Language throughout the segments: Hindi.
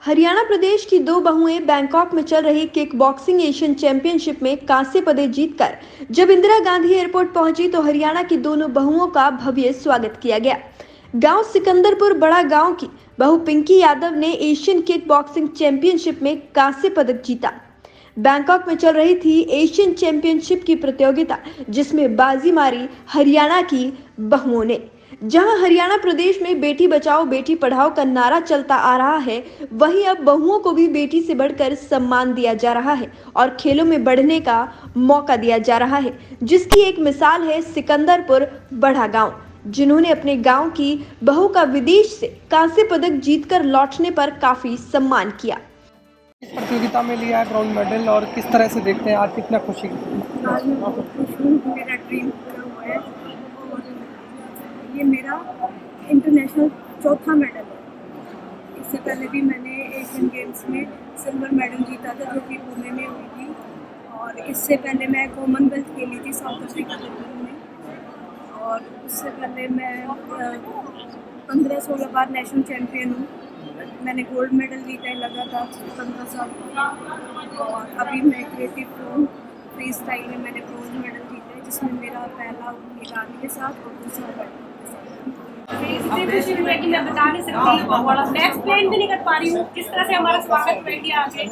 हरियाणा प्रदेश की दो बहुएं बैंकॉक में चल रही किक बॉक्सिंग एशियन चैंपियनशिप में कांस्य पदक जीतकर जब इंदिरा गांधी एयरपोर्ट पहुंची तो हरियाणा की दोनों बहुओं का भव्य स्वागत किया गया। गांव सिकंदरपुर बड़ा गांव की बहू पिंकी यादव ने एशियन किक बॉक्सिंग चैंपियनशिप में कांस्य पदक जीता। बैंकॉक में चल रही थी एशियन चैंपियनशिप की प्रतियोगिता, जिसमें बाजी मारी हरियाणा की बहुओं ने। जहां हरियाणा प्रदेश में बेटी बचाओ बेटी पढ़ाओ का नारा चलता आ रहा है, वहीं अब बहुओं को भी बेटी से बढ़कर सम्मान दिया जा रहा है और खेलों में बढ़ने का मौका दिया जा रहा है, जिसकी एक मिसाल है सिकंदरपुर बड़ा गांव, जिन्होंने अपने गांव की बहू का विदेश से कांस्य पदक जीतकर लौटने पर काफी सम्मान किया। इस प्रतियोगिता में लिया है ब्रॉन्ज मेडल और किस तरह से देखते हैं आज कितना खुशी? आज मैं बहुत खुश हूँ, मेरा ड्रीम पूरा हुआ है और ये मेरा इंटरनेशनल चौथा मेडल है। इससे पहले भी मैंने एशियन गेम्स में सिल्वर मेडल जीता था, जो कि पुणे में हुई थी, और इससे पहले मैं कॉमनवेल्थ खेली थी साउथ अफ्रीका में, और उससे पहले मैं 15-16 बार नेशनल चैम्पियन हूँ। मैंने गोल्ड मेडल जीता है लगातार 15 साल, और अभी मैं क्रिएटिव फ्री स्टाइल में मैंने ब्रोंज मेडल जीता है, जिसमें मेरा पहला ईरानी के साथ और दूसरा मेडल इतनी खुशी हुई है कि मैं बता नहीं सकती। मैं एक्सप्लेन भी नहीं कर पा रही हूँ किस तरह से हमारा स्वागत कर दिया आगे।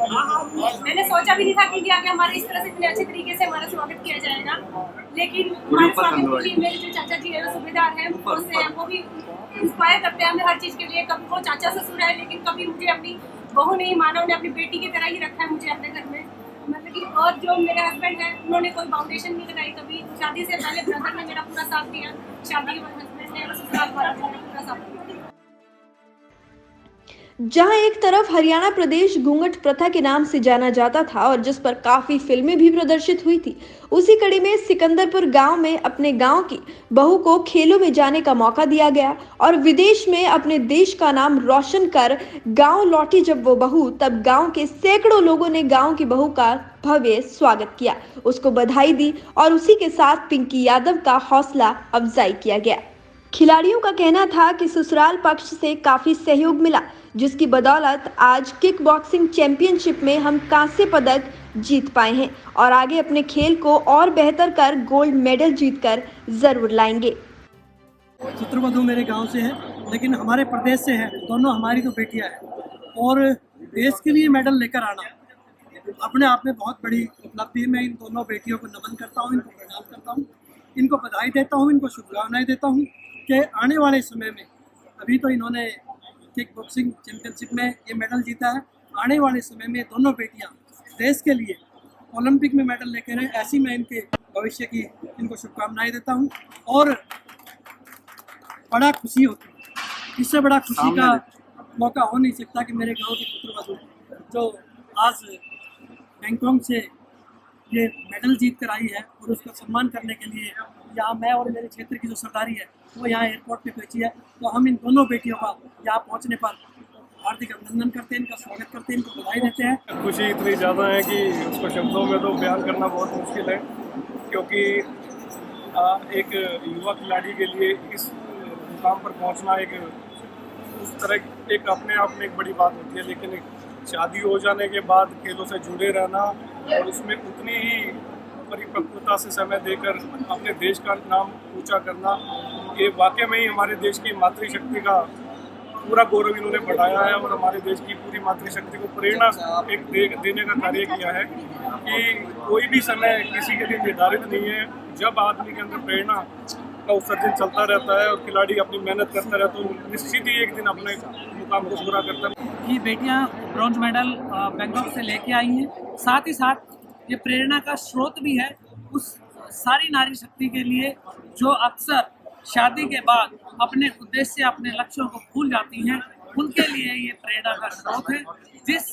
मैंने सोचा भी नहीं था कि आगे हमारे इस तरह से इतने अच्छे तरीके से हमारा स्वागत किया जाएगा, लेकिन हमारे स्वागत के लिए मेरे जो चाचा जी है सूबेदार हैं, वो भी इंस्पायर करते हैं हमें हर चीज़ के लिए। कभी वो चाचा ससुर है, लेकिन कभी मुझे अपनी बहू नहीं माना, उन्हें अपनी बेटी की तरह ही रखा है मुझे अपने घर में। मतलब कि और जो मेरे हस्बैंड हैं, उन्होंने कोई फाउंडेशन नहीं लगाई कभी। शादी से पहले ब्रदर ने मेरा पूरा साथ दिया, शादी के बाद हस्बैंड ने ससुराल वालों ने पूरा साथ दिया। जहां एक तरफ हरियाणा प्रदेश घूंघट प्रथा के नाम से जाना जाता था और जिस पर काफी फिल्में भी प्रदर्शित हुई थी, उसी कड़ी में सिकंदरपुर गांव में अपने गांव की बहू को खेलों में जाने का मौका दिया गया और विदेश में अपने देश का नाम रोशन कर गांव लौटी जब वो बहू, तब गांव के सैकड़ों लोगों ने गांव की बहू का भव्य स्वागत किया, उसको बधाई दी और उसी के साथ पिंकी यादव का हौसला अफजाई किया गया। खिलाड़ियों का कहना था कि ससुराल पक्ष से काफी सहयोग मिला, जिसकी बदौलत आज किक बॉक्सिंग चैंपियनशिप में हम कांस्य पदक जीत पाए हैं और आगे अपने खेल को और बेहतर कर गोल्ड मेडल जीतकर जरूर लाएंगे। चित्रवधु मेरे गांव से है, लेकिन हमारे प्रदेश से है। दोनों हमारी तो बेटियां हैं और देश के लिए मेडल लेकर आना अपने आप में बहुत बड़ी उपलब्धि है। मैं इन दोनों बेटियों को नमन करता हूँ, इनको प्रणाम करता हूँ, इनको बधाई देता हूँ, इनको शुभकामनाएं देता हूँ कि आने वाले समय में, अभी तो इन्होंने किक बॉक्सिंग चैंपियनशिप में ये मेडल जीता है, आने वाले समय में दोनों बेटियां देश के लिए ओलंपिक में मेडल लेकर आए, ऐसी मैं इनके भविष्य की इनको शुभकामनाएं देता हूं। और बड़ा खुशी होती है, इससे बड़ा खुशी का मौका हो नहीं सकता कि मेरे गांव की पुत्रवधू जो आज बैंकॉक से ये मेडल जीत कर आई है और उसका सम्मान करने के लिए यहाँ मैं और मेरे क्षेत्र की जो सरदारी है वो यहाँ एयरपोर्ट पे पहुँची है, तो हम इन दोनों बेटियों का यहाँ पहुँचने पर हार्दिक अभिनंदन करते हैं, इनका स्वागत करते हैं, इनको बधाई देते हैं। खुशी इतनी ज़्यादा है कि उसको शब्दों में तो बयान करना बहुत मुश्किल है, क्योंकि एक युवा खिलाड़ी के लिए इस मुकाम पर पहुँचना एक उस तरह एक अपने आप में एक बड़ी बात होती है, लेकिन शादी हो जाने के बाद खेलों से जुड़े रहना और उसमें उतनी ही परिपक्वता से समय देकर अपने देश का नाम ऊंचा करना, ये वाकई में ही हमारे देश की मातृशक्ति का पूरा गौरव इन्होंने बढ़ाया है और हमारे देश की पूरी मातृशक्ति को प्रेरणा एक देने का कार्य किया है कि कोई भी समय किसी के लिए निर्धारित नहीं है। जब आदमी के अंदर प्रेरणा का उत्सर्जन चलता रहता है और खिलाड़ी अपनी मेहनत करता रहता है, तो निश्चित ही एक दिन अपने मुकाम को पूरा करता है। ये बेटियां ब्रॉन्ज मेडल बैंकॉक से लेके आई हैं, साथ ही साथ ये प्रेरणा का स्रोत भी है उस सारी नारी शक्ति के लिए जो अक्सर शादी के बाद अपने उद्देश्य अपने लक्ष्यों को भूल जाती हैं। उनके लिए ये प्रेरणा का स्रोत है। जिस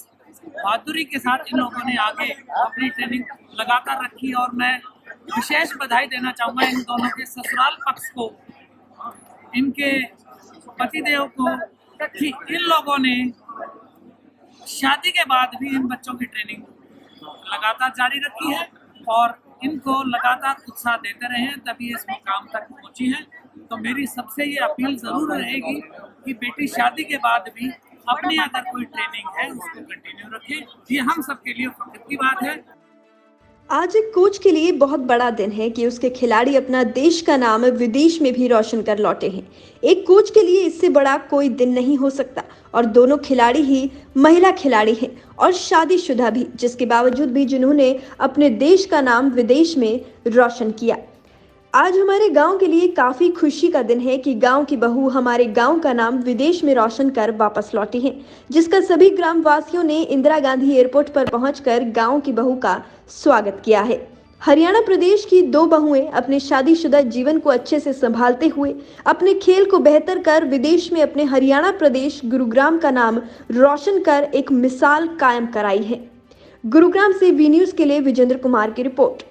बहादुरी के साथ इन लोगों ने आगे अपनी ट्रेनिंग लगातार रखी, और मैं विशेष बधाई देना चाहूँगा इन दोनों के ससुराल पक्ष को, इनके पतिदेव को, कि इन लोगों ने शादी के बाद भी इन बच्चों की ट्रेनिंग लगातार जारी रखी है और इनको लगातार उत्साह देते रहे हैं, तभी इस मुकाम तक पहुंची हैं। तो मेरी सबसे ये अपील ज़रूर रहेगी कि बेटी शादी के बाद भी अपनी अगर कोई ट्रेनिंग है उसको कंटिन्यू रखें। ये हम सबके लिए फख्र की बात है। आज एक कोच के लिए बहुत बड़ा दिन है कि उसके खिलाड़ी अपना देश का नाम विदेश में भी रोशन कर लौटे हैं। एक कोच के लिए इससे बड़ा कोई दिन नहीं हो सकता और दोनों खिलाड़ी ही महिला खिलाड़ी हैं और शादीशुदा भी, जिसके बावजूद भी जिन्होंने अपने देश का नाम विदेश में रोशन किया। आज हमारे गांव के लिए काफी खुशी का दिन है कि गांव की बहू हमारे गांव का नाम विदेश में रोशन कर वापस लौटी है, जिसका सभी ग्राम वासियों ने इंदिरा गांधी एयरपोर्ट पर पहुंचकर गांव की बहू का स्वागत किया है। हरियाणा प्रदेश की दो बहुएं अपने शादीशुदा जीवन को अच्छे से संभालते हुए अपने खेल को बेहतर कर विदेश में अपने हरियाणा प्रदेश गुरुग्राम का नाम रोशन कर एक मिसाल कायम कराई है। गुरुग्राम से वी न्यूज के लिए विजेंद्र कुमार की रिपोर्ट।